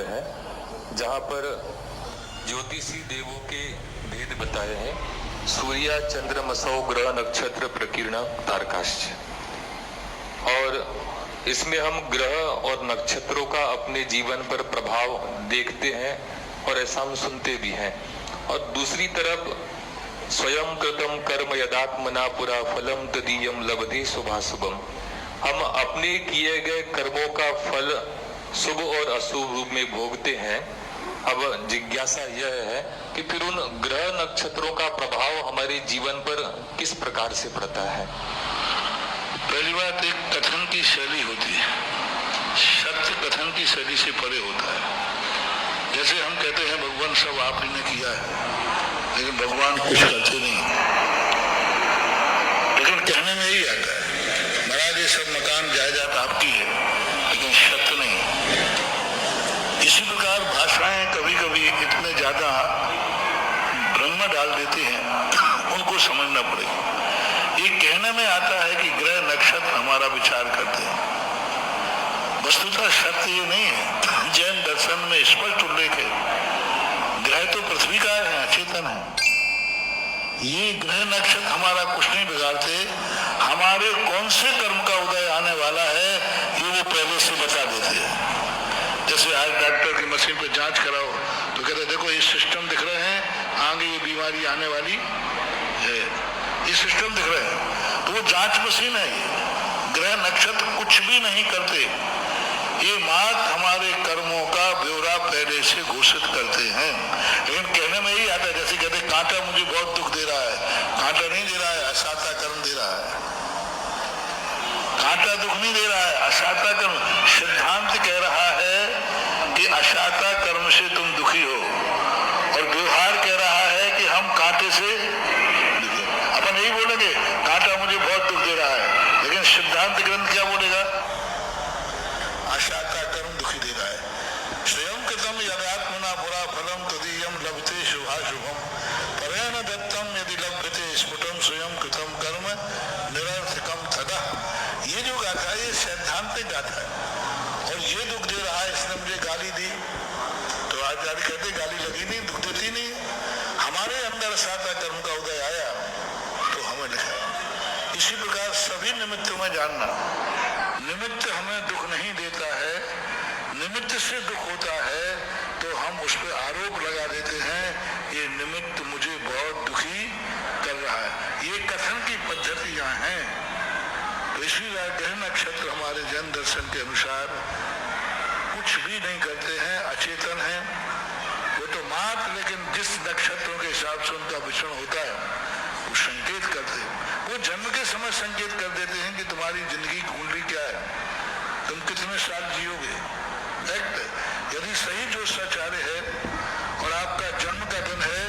है जहाँ पर ज्योतिषी देवों के भेद बताए हैं। सूर्य चंद्रमसौ ग्रह नक्षत्र प्रकीर्ण तारकाश्च। और इसमें हम ग्रह और नक्षत्रों का अपने जीवन पर प्रभाव देखते हैं और ऐसा हम सुनते भी हैं। और दूसरी तरफ स्वयं कृतम कर्म यदात्मना पुरा फलम तदीयम लभते शुभाशुभम। हम अपने किए गए कर्मों का फल शुभ और अशुभ रूप में भोगते हैं। अब जिज्ञासा यह है कि फिर उन ग्रह नक्षत्रों का प्रभाव हमारे जीवन पर किस प्रकार से पड़ता है। पहली बात, एक कथन की शैली होती है, सत्य कथन की शैली से परे होता है। जैसे हम कहते हैं भगवान सब आप ही ने किया है, लेकिन भगवान कुछ करते नहीं। लेकिन कहने में यही आता है महाराज ये सब मकान जायदाद आपकी है, लेकिन सत्य नहीं। इसी प्रकार भाषाएं कभी कभी इतने ज्यादा भ्रम में डाल देती हैं, उनको समझना पड़ेगा। ये कहने में आता है कि ग्रह नक्षत्र हमारा विचार करते हैं, वस्तुतः सत्य ये नहीं है। जैन दर्शन में स्पष्ट उल्लेख है, ग्रह तो पृथ्वी का है, अचेतन है। ये ग्रह नक्षत्र हमारा कुछ नहीं बिगाड़ते। हमारे कौन से कर्म का उदय आने वाला है ये वो पहले से बता देते हैं। जैसे आज डॉक्टर की मशीन पे जांच कराओ तो कहते देखो ये सिस्टम दिख रहे हैं, आगे ये बीमारी आने वाली है, ये सिस्टम दिख रहे हैं। तो वो जांच मशीन है। ये ग्रह नक्षत्र कुछ भी नहीं करते, ये मात्र हमारे कर्मों का ब्यौरा पहले से घोषित करते हैं। लेकिन कहने में यही आता है, जैसे कहते कांटा मुझे बहुत दुख दे रहा है, कांटा नहीं दे रहा है, असाता कर्म दे रहा है। कांटा दुख नहीं दे रहा है, असाता कर्म। सिद्धांत कह रहा है कि असाता कर्म से तुम दुखी हो, और व्यवहार कह रहा है कि हम कांटे से दुखी। अपन यही बोलेंगे कांटा मुझे बहुत दुख दे रहा है, लेकिन सिद्धांत ग्रंथ क्या बोलेगा? असाता कर्म दुखी दे रहा है। स्वयं कृतम यदात्मना पुरा फलम तदीयम लभते शुभाशुभम परेण दत्तम यदि लभते स्फुटम स्वयं कृतम कर्म निरर्थकम तदा। ये जो गाथा है ये सैद्धांतिक गाथा है। और ये दुख दे रहा है, इसने मुझे गाली दी, तो आचार्य कहते गाली लगी नहीं, दुख देती नहीं। हमारे अंदर असाता कर्म का उदय आया तो हमें लिखा। इसी प्रकार सभी निमित्तों में जानना, निमित्त हमें दुख नहीं देता है, निमित्त से दुख होता है तो हम उस पर आरोप लगा देते हैं ये निमित्त मुझे बहुत दुखी कर रहा है। ये कथन की पद्धतियां हैं। तो इसीलिए ग्रह नक्षत्र हमारे जैन दर्शन के अनुसार कुछ भी नहीं करते हैं, अचेतन हैं। वो तो मात्र, लेकिन जिस नक्षत्रों के हिसाब से उनका विचरण होता है वो संकेत करते हैं। वो जन्म के समय संकेत कर देते हैं कि तुम्हारी जिंदगी कुंडली क्या है, तुम कितने साल जियोगे। यदि सही ज्योतिषाचार्य है और आपका जन्म का दिन है,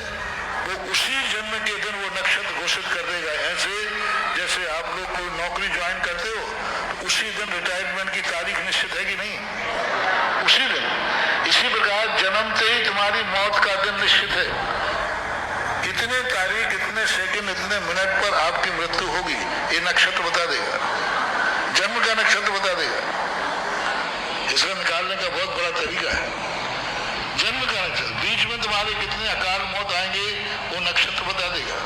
वो उसी जन्म के दिन वो नक्षत्र घोषित कर देगा। ऐसे जैसे आप लोग कोई नौकरी ज्वाइन करते हो तो उसी दिन रिटायरमेंट की तारीख निश्चित है कि नहीं, उसी दिन। इसी प्रकार जन्मते ही तुम्हारी मौत का दिन निश्चित है। इतने तारीख, इतने सेकंड, इतने मिनट पर आपकी मृत्यु होगी, ये नक्षत्र बता देगा, जन्म का नक्षत्र बता देगा। इसको निकालने का बहुत बड़ा तरीका है। जन्म का नक्षत्र, बीच में तुम्हारे कितने अकाल मौत आएंगे वो नक्षत्र बता देगा।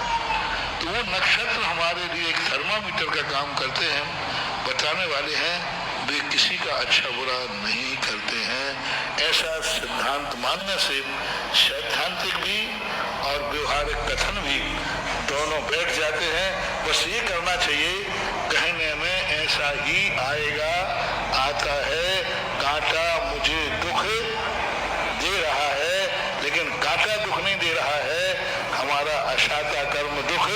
तो वो नक्षत्र हमारे लिए एक थर्मामीटर का काम करते हैं, बताने वाले हैं। वे किसी का अच्छा बुरा नहीं करते हैं। ऐसा सिद्धांत मानने से सैद्धांतिक भी और व्यवहारिक कथन भी दोनों बैठ जाते हैं। बस ये करना चाहिए, कहने में ऐसा ही आएगा, आता है। कांटा मुझे दुख दे रहा है, लेकिन कांटा दुख नहीं दे रहा है, हमारा असाता कर्म दुख